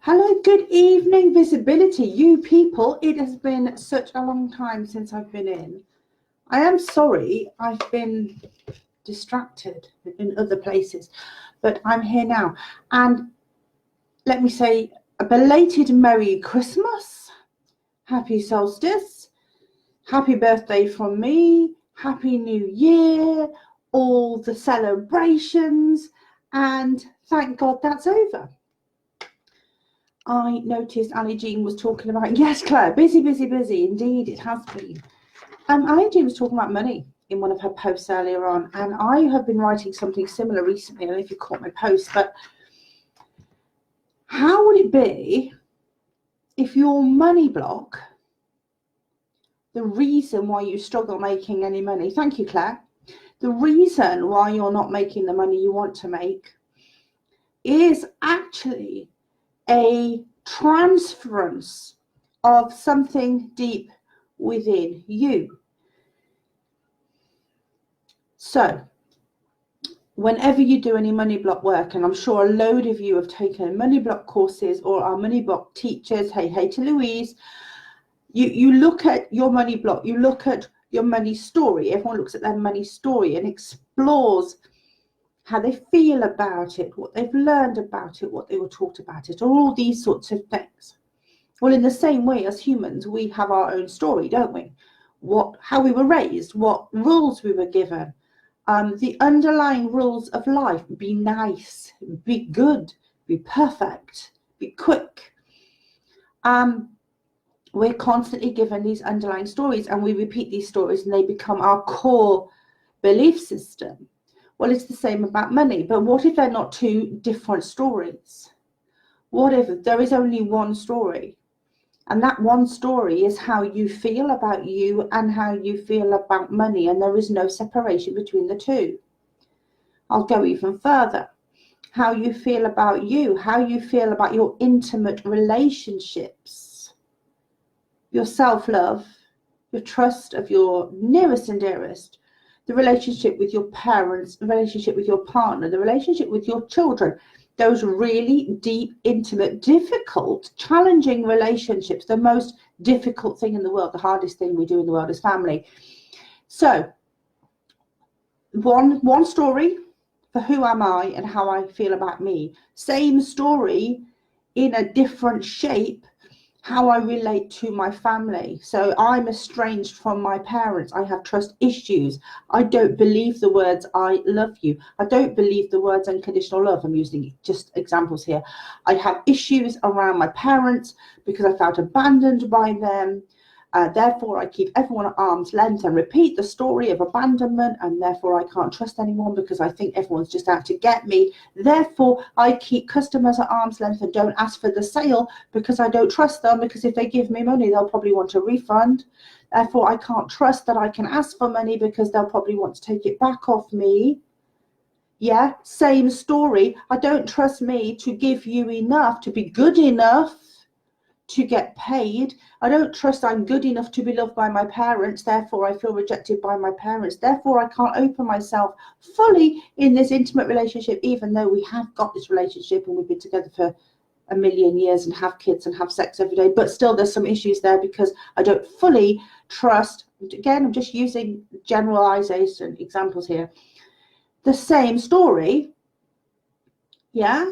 Hello, good evening, visibility. You people, it has been such a long time since I've been in. I am sorry, I've been distracted in other places, but I'm here now. And let me say a belated Merry Christmas, Happy Solstice, Happy birthday from me, Happy New Year, all the celebrations, and thank God that's over. I noticed Annie Jean was talking about, yes, Claire, busy. Indeed, it has been. Annie Jean was talking about money in one of her posts earlier on, and I have been writing something similar recently. I don't know if you caught my post, but how would it be if your money block, the reason why you struggle making any money, thank you, Claire, the reason why you're not making the money you want to make is actually a transference of something deep within you. So whenever you do any money block work, and I'm sure a load of you have taken money block courses or are money block teachers, hey to Louise, you look at your money block, you look at your money story. Everyone looks at their money story and explores how they feel about it, what they've learned about it, what they were taught about it, or all these sorts of things. Well, in the same way as humans, we have our own story, don't we? How we were raised, what rules we were given, the underlying rules of life: be nice, be good, be perfect, be quick. We're constantly given these underlying stories, and we repeat these stories, and they become our core belief system. Well, it's the same about money, but what if they're not two different stories? What if there is only one story? And that one story is how you feel about you and how you feel about money, and there is no separation between the two. I'll go even further. How you feel about you, how you feel about your intimate relationships, your self-love, your trust of your nearest and dearest, the relationship with your parents, the relationship with your partner, the relationship with your children, those really deep, intimate, difficult, challenging relationships, the most difficult thing in the world, the hardest thing we do in the world is family. So one story for who am I and how I feel about me. Same story in a different shape, how I relate to my family. So I'm estranged from my parents. I have trust issues. I don't believe the words I love you. I don't believe the words unconditional love. I'm using just examples here. I have issues around my parents because I felt abandoned by them. Therefore, I keep everyone at arm's length and repeat the story of abandonment, and therefore I can't trust anyone because I think everyone's just out to get me. Therefore, I keep customers at arm's length and don't ask for the sale because I don't trust them, because if they give me money, they'll probably want a refund. Therefore, I can't trust that I can ask for money because they'll probably want to take it back off me. Yeah, same story. I don't trust me to give you enough, to be good enough to get paid. I don't trust I'm good enough to be loved by my parents, therefore I feel rejected by my parents. Therefore I can't open myself fully in this intimate relationship, even though we have got this relationship and we've been together for a million years and have kids and have sex every day, but still there's some issues there because I don't fully trust. Again, I'm just using generalization examples here. The same story, yeah,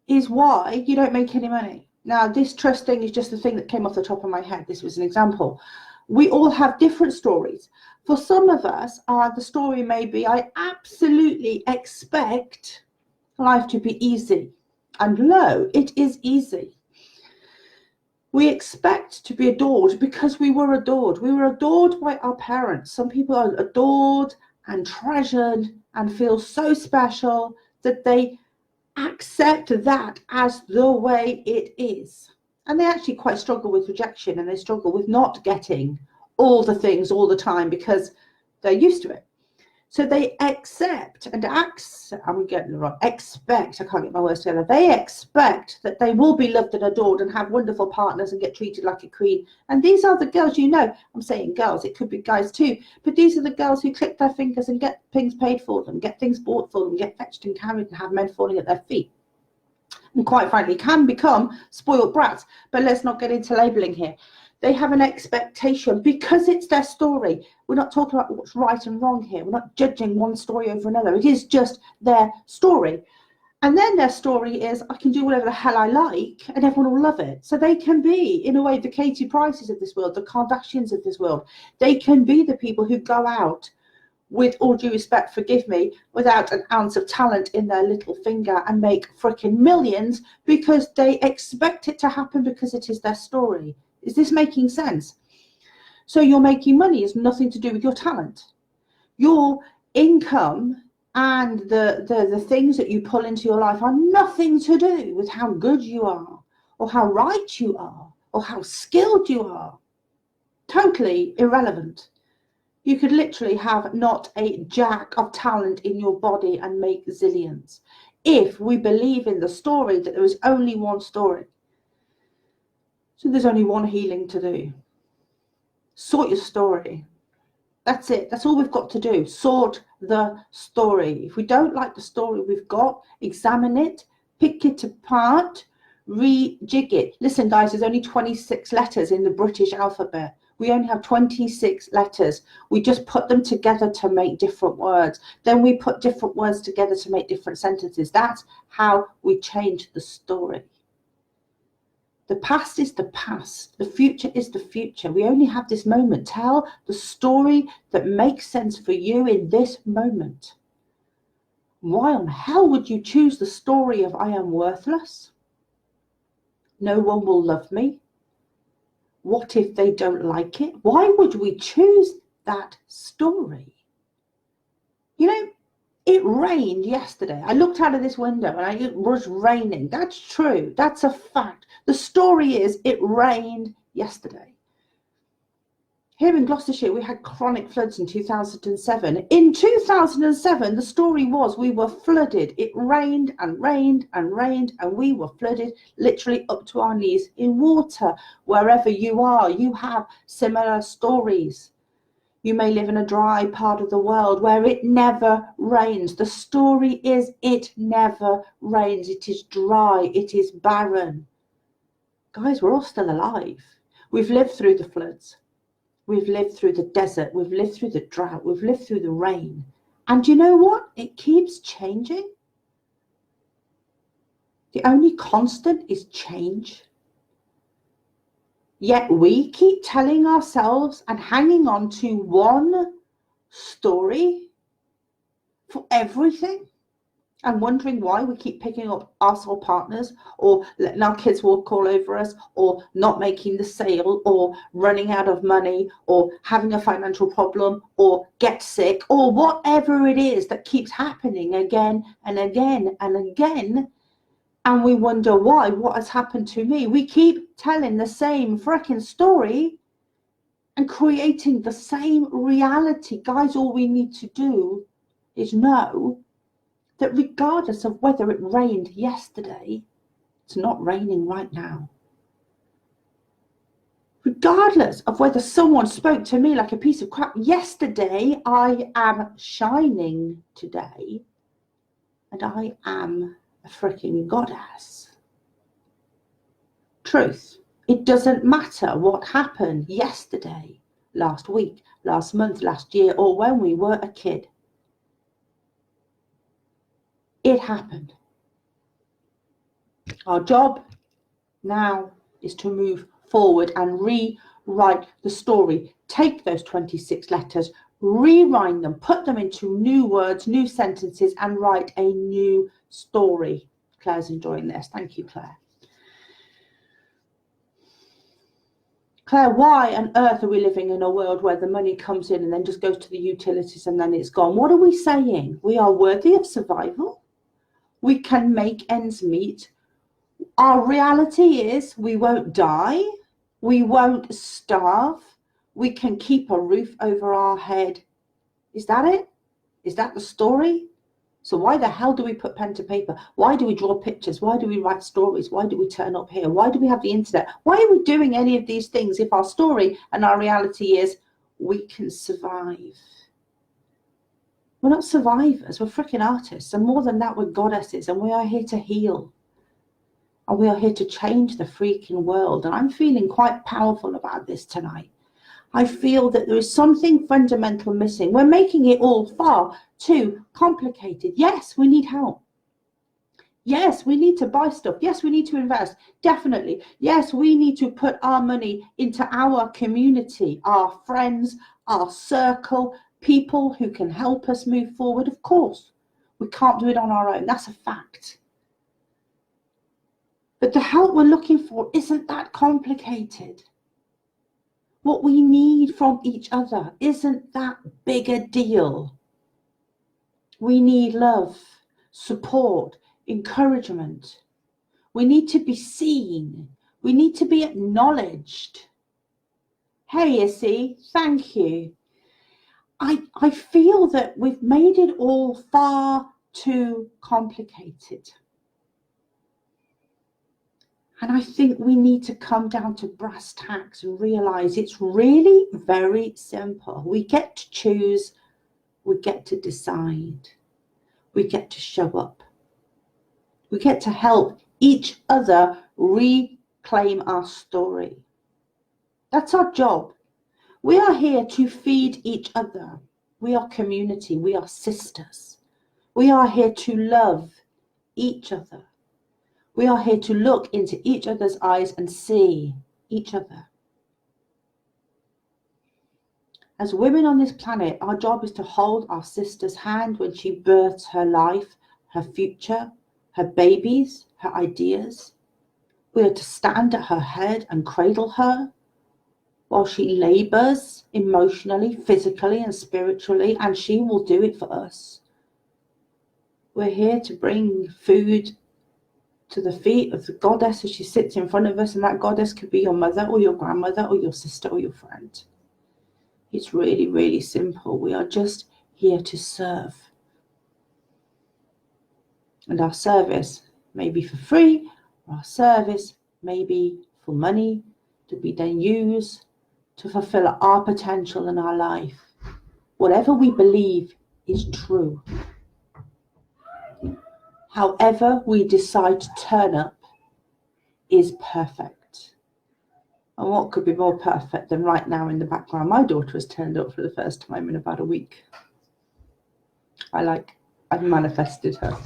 is why you don't make any money. Now, this trust thing is just the thing that came off the top of my head. This was an example. We all have different stories. For some of us, the story may be, I absolutely expect life to be easy. And lo, it is easy. We expect to be adored because we were adored. We were adored by our parents. Some people are adored and treasured and feel so special that they accept that as the way it is, and they actually quite struggle with rejection, and they struggle with not getting all the things all the time because they're used to it. So they accept and I'm getting it wrong, expect, I can't get my words together, they expect that they will be loved and adored and have wonderful partners and get treated like a queen. And these are the girls, you know, I'm saying girls, it could be guys too, but these are the girls who click their fingers and get things paid for them, get things bought for them, get fetched and carried and have men falling at their feet. and quite frankly can become spoiled brats. But let's not get into labeling here. They have an expectation because it's their story. We're not talking about what's right and wrong here. We're not judging one story over another. It is just their story. And then their story is, I can do whatever the hell I like and everyone will love it. So they can be, in a way, the Katie Prices of this world, the Kardashians of this world. They can be the people who go out, with all due respect, forgive me, without an ounce of talent in their little finger and make freaking millions because they expect it to happen because it is their story. Is this making sense? So you're making money has nothing to do with your talent. Your income and the things that you pull into your life are nothing to do with how good you are or how right you are or how skilled you are. Totally irrelevant. You could literally have not a jack of talent in your body and make zillions if we believe in the story that there is only one story. So there's only one healing to do. Sort your story. That's it. That's all we've got to do. Sort the story. If we don't like the story we've got, examine it, pick it apart, rejig it. Listen, guys, there's only 26 letters in the British alphabet. We only have 26 letters. We just put them together to make different words. Then we put different words together to make different sentences. That's how we change the story. The past is the past. The future is the future. We only have this moment. Tell the story that makes sense for you in this moment. Why on hell would you choose the story of I am worthless? No one will love me. What if they don't like it? Why would we choose that story? You know, it rained yesterday. I looked out of this window and it was raining. That's true. That's a fact. The story is it rained yesterday. Here in Gloucestershire, we had chronic floods in 2007. In 2007, the story was we were flooded. It rained and rained and rained, and we were flooded literally up to our knees in water. Wherever you are, you have similar stories. You may live in a dry part of the world where it never rains. The story is it never rains. It is dry. It is barren. Guys, we're all still alive. We've lived through the floods. We've lived through the desert. We've lived through the drought. We've lived through the rain. And you know what? It keeps changing. The only constant is change. Yet we keep telling ourselves and hanging on to one story for everything and wondering why we keep picking up arsehole partners or letting our kids walk all over us or not making the sale or running out of money or having a financial problem or get sick or whatever it is that keeps happening again and again and again. And we wonder why, what has happened to me? We keep telling the same freaking story and creating the same reality. Guys, all we need to do is know that regardless of whether it rained yesterday, it's not raining right now. Regardless of whether someone spoke to me like a piece of crap yesterday, I am shining today. And I am a freaking goddess. Truth. It doesn't matter what happened yesterday, last week, last month, last year, or when we were a kid. It happened. Our job now is to move forward and rewrite the story. Take those 26 letters, rewrite them, put them into new words, new sentences, and write a new story. Claire's enjoying this. Thank you, Claire. Claire, why on earth are we living in a world where the money comes in and then just goes to the utilities and then it's gone? What are we saying? We are worthy of survival. We can make ends meet. Our reality is we won't die. We won't starve. We can keep a roof over our head. Is that it? Is that the story? So why the hell do we put pen to paper? Why do we draw pictures? Why do we write stories? Why do we turn up here? Why do we have the internet? Why are we doing any of these things if our story and our reality is we can survive? We're not survivors, we're freaking artists. And more than that, we're goddesses and we are here to heal. And we are here to change the freaking world. And I'm feeling quite powerful about this tonight. I feel that there is something fundamental missing. We're making it all far too complicated. Yes, we need help. Yes, we need to buy stuff. Yes, we need to invest. Definitely. Yes, we need to put our money into our community, our friends, our circle, people who can help us move forward. Of course, we can't do it on our own. That's a fact. But the help we're looking for isn't that complicated. What we need from each other isn't that big a deal. We need love, support, encouragement. We need to be seen. We need to be acknowledged. Hey, Issy, thank you. I feel that we've made it all far too complicated. And I think we need to come down to brass tacks and realize it's really very simple. We get to choose, we get to decide, we get to show up. We get to help each other reclaim our story. That's our job. We are here to feed each other. We are community. We are sisters. We are here to love each other. We are here to look into each other's eyes and see each other. As women on this planet, our job is to hold our sister's hand when she births her life, her future, her babies, her ideas. We are to stand at her head and cradle her while she labors emotionally, physically, and spiritually, and she will do it for us. We're here to bring food to the feet of the goddess as she sits in front of us, and that goddess could be your mother or your grandmother or your sister or your friend. It's really, really simple. We are just here to serve. And our service may be for free, or our service may be for money to be then used to fulfill our potential in our life. Whatever we believe is true. However we decide to turn up is perfect. And what could be more perfect than right now in the background? My daughter has turned up for the first time in about a week. I've manifested her.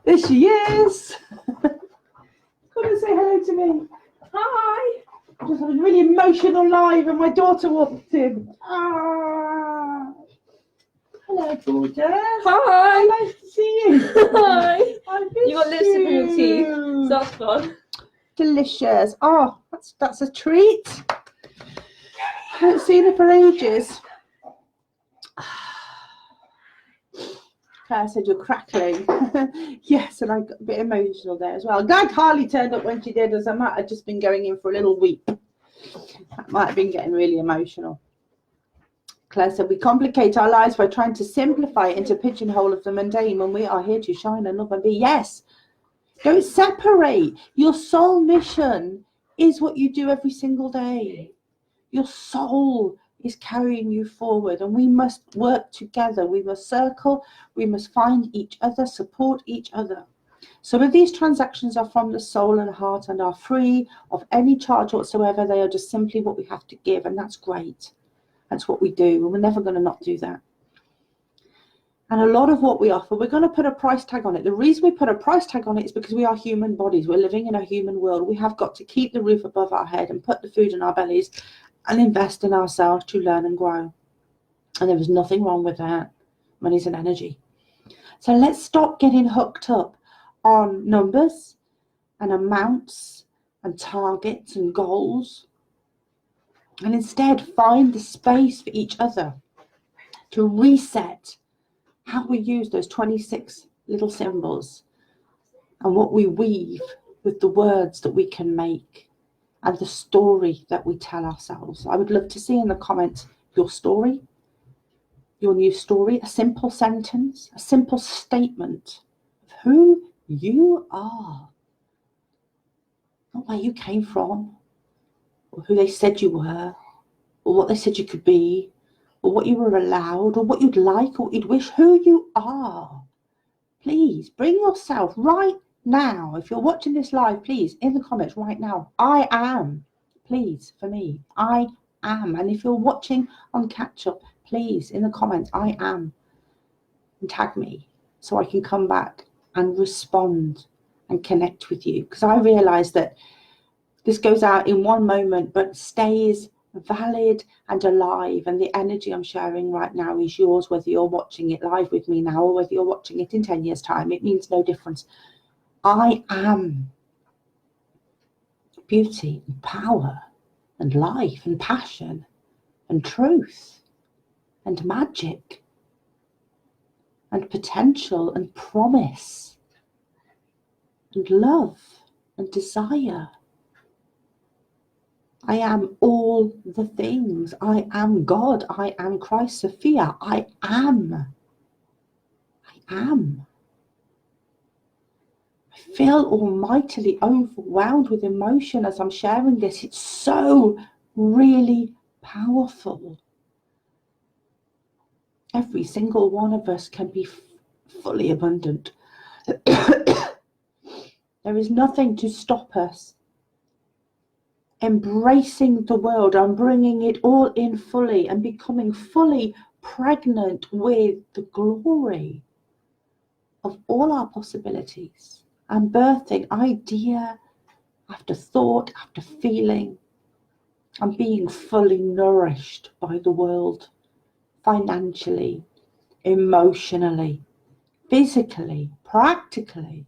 There she is. Come and say hello to me. Hi. I just had a really emotional live and my daughter walked in. Ah. Hello, gorgeous. Hi. Nice to see you. Hi. I miss You got lipstick on your teeth, so that's fun. Delicious. Oh, that's a treat. I haven't seen her for ages. Claire said you're crackling. Yes, and I got a bit emotional there as well. Glad Harley turned up when she did, as I might have just been going in for a little weep. That might have been getting really emotional. Claire said, we complicate our lives by trying to simplify it into pigeonhole of the mundane when we are here to shine and love and be. Yes, don't separate. Your soul mission is what you do every single day. Your soul is carrying you forward, and we must work together. We must circle. We must find each other, support each other. Some of these transactions are from the soul and heart and are free of any charge whatsoever. They are just simply what we have to give, and that's great. That's what we do, and we're never going to not do that. And a lot of what we offer, we're going to put a price tag on it. The reason we put a price tag on it is because we are human bodies. We're living in a human world. We have got to keep the roof above our head and put the food in our bellies and invest in ourselves to learn and grow. And there is nothing wrong with that. Money's an energy. So let's stop getting hooked up on numbers and amounts and targets and goals, and instead find the space for each other to reset how we use those 26 little symbols and what we weave with the words that we can make and the story that we tell ourselves. I would love to see in the comments your story, your new story, a simple sentence, a simple statement of who you are, not where you came from, or who they said you were, or what they said you could be, or what you were allowed, or what you'd like, or what you'd wish, who you are. Please bring yourself right now, if you're watching this live, please, in the comments right now, I am, please, for me, I am. And if you're watching on catch up, please, in the comments, I am, and tag me so I can come back and respond and connect with you. Because I realize that this goes out in one moment, but stays valid and alive. And the energy I'm sharing right now is yours, whether you're watching it live with me now or whether you're watching it in 10 years' time. It means no difference. I am beauty and power and life and passion and truth and magic and potential and promise and love and desire. I am all the things. I am God. I am Christ Sophia. I am. I am. I feel almightily overwhelmed with emotion as I'm sharing this. It's so really powerful. Every single one of us can be fully abundant. There is nothing to stop us embracing the world and bringing it all in fully and becoming fully pregnant with the glory of all our possibilities and birthing idea after thought, after feeling, and being fully nourished by the world, financially, emotionally, physically, practically.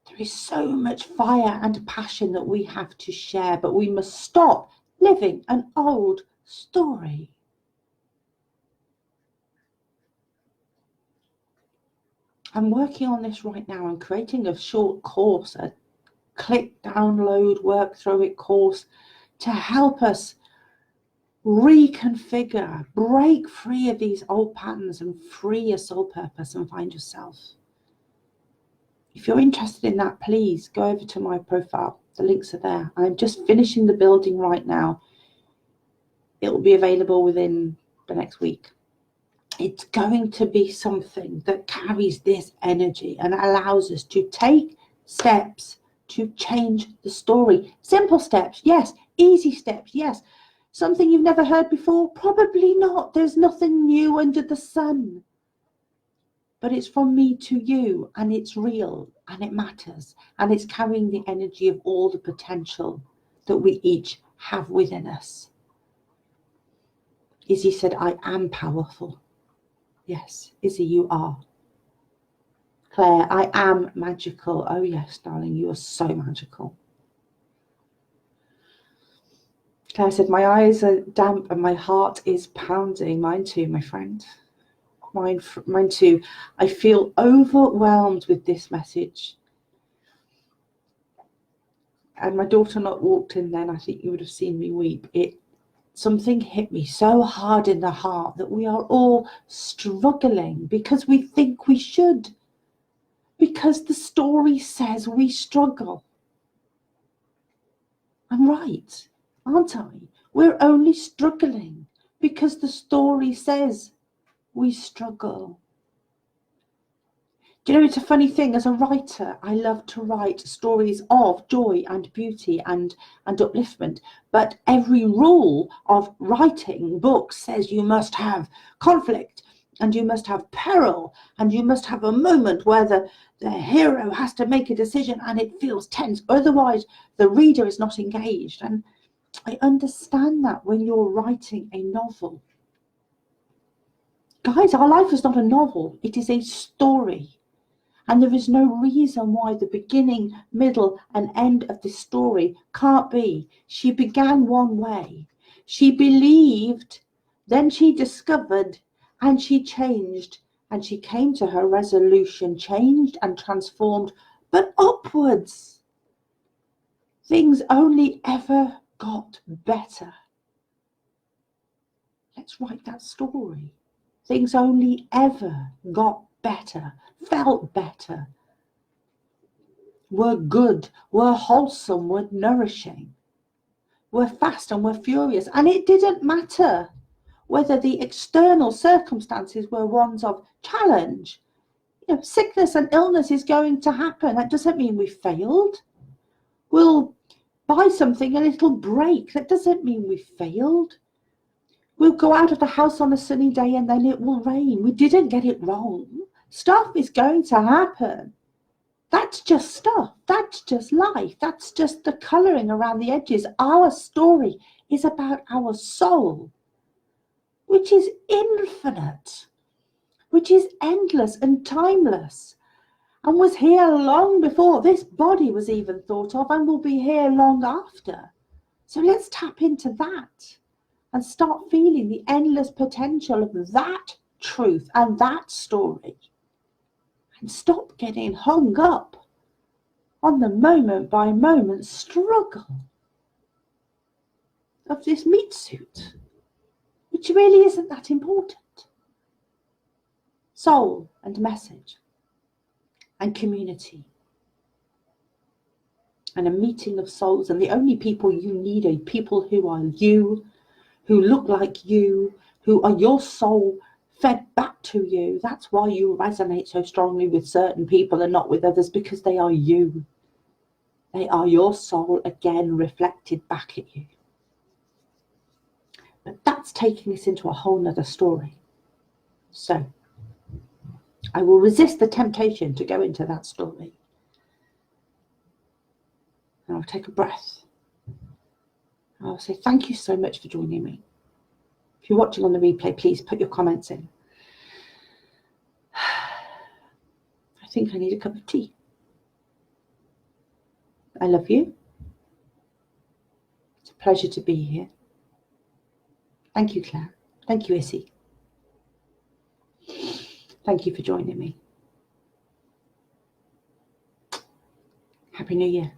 There is so much fire and passion that we have to share, but we must stop living an old story. I'm working on this right now. I'm creating a short course, a click, download, work through it course to help us reconfigure, break free of these old patterns and free your soul purpose and find yourself. If you're interested in that, please go over to my profile. The links are there. I'm just finishing the building right now. It will be available within the next week. It's going to be something that carries this energy and allows us to take steps to change the story. Simple steps, yes. Easy steps, yes. Something you've never heard before? Probably not. There's nothing new under the sun. But it's from me to you, and it's real, and it matters, and it's carrying the energy of all the potential that we each have within us. Izzy said, I am powerful. Yes, Izzy, you are. Claire, I am magical. Oh yes, darling, you are so magical. Claire said, my eyes are damp and my heart is pounding. Mine too, my friend. Mine too. I feel overwhelmed with this message. And my daughter not walked in then, I think you would have seen me weep. Something hit me so hard in the heart that we are all struggling because we think we should. Because the story says we struggle. I'm right, aren't I? We're only struggling because the story says we struggle. Do you know, it's a funny thing, as a writer, I love to write stories of joy and beauty and upliftment, but every rule of writing books says you must have conflict and you must have peril and you must have a moment where the hero has to make a decision and it feels tense, otherwise the reader is not engaged. And I understand that when you're writing a novel. Guys, our life is not a novel, it is a story. And there is no reason why the beginning, middle, and end of the story can't be. She began one way. She believed, then she discovered, and she changed. And she came to her resolution, changed and transformed, but upwards. Things only ever got better. Let's write that story. Things only ever got better, felt better, were good, were wholesome, were nourishing, were fast and were furious. And it didn't matter whether the external circumstances were ones of challenge. sickness and illness is going to happen. That doesn't mean we failed. We'll buy something and it'll break. That doesn't mean we failed. We'll go out of the house on a sunny day and then it will rain. We didn't get it wrong. Stuff is going to happen. That's just stuff. That's just life. That's just the colouring around the edges. Our story is about our soul, which is infinite, which is endless and timeless, and was here long before this body was even thought of, and will be here long after. So let's tap into that and start feeling the endless potential of that truth and that story, and stop getting hung up on the moment by moment struggle of this meat suit, which really isn't that important. Soul and message and community and a meeting of souls, and the only people you need are people who are you, who look like you, who are your soul fed back to you. That's why you resonate so strongly with certain people and not with others, because they are you. They are your soul again reflected back at you. But that's taking us into a whole nother story. So I will resist the temptation to go into that story. And I'll take a breath. I'll say thank you so much for joining me. If you're watching on the replay, please put your comments in. I think I need a cup of tea. I love you. It's a pleasure to be here. Thank you, Claire. Thank you, Issy. Thank you for joining me. Happy New Year.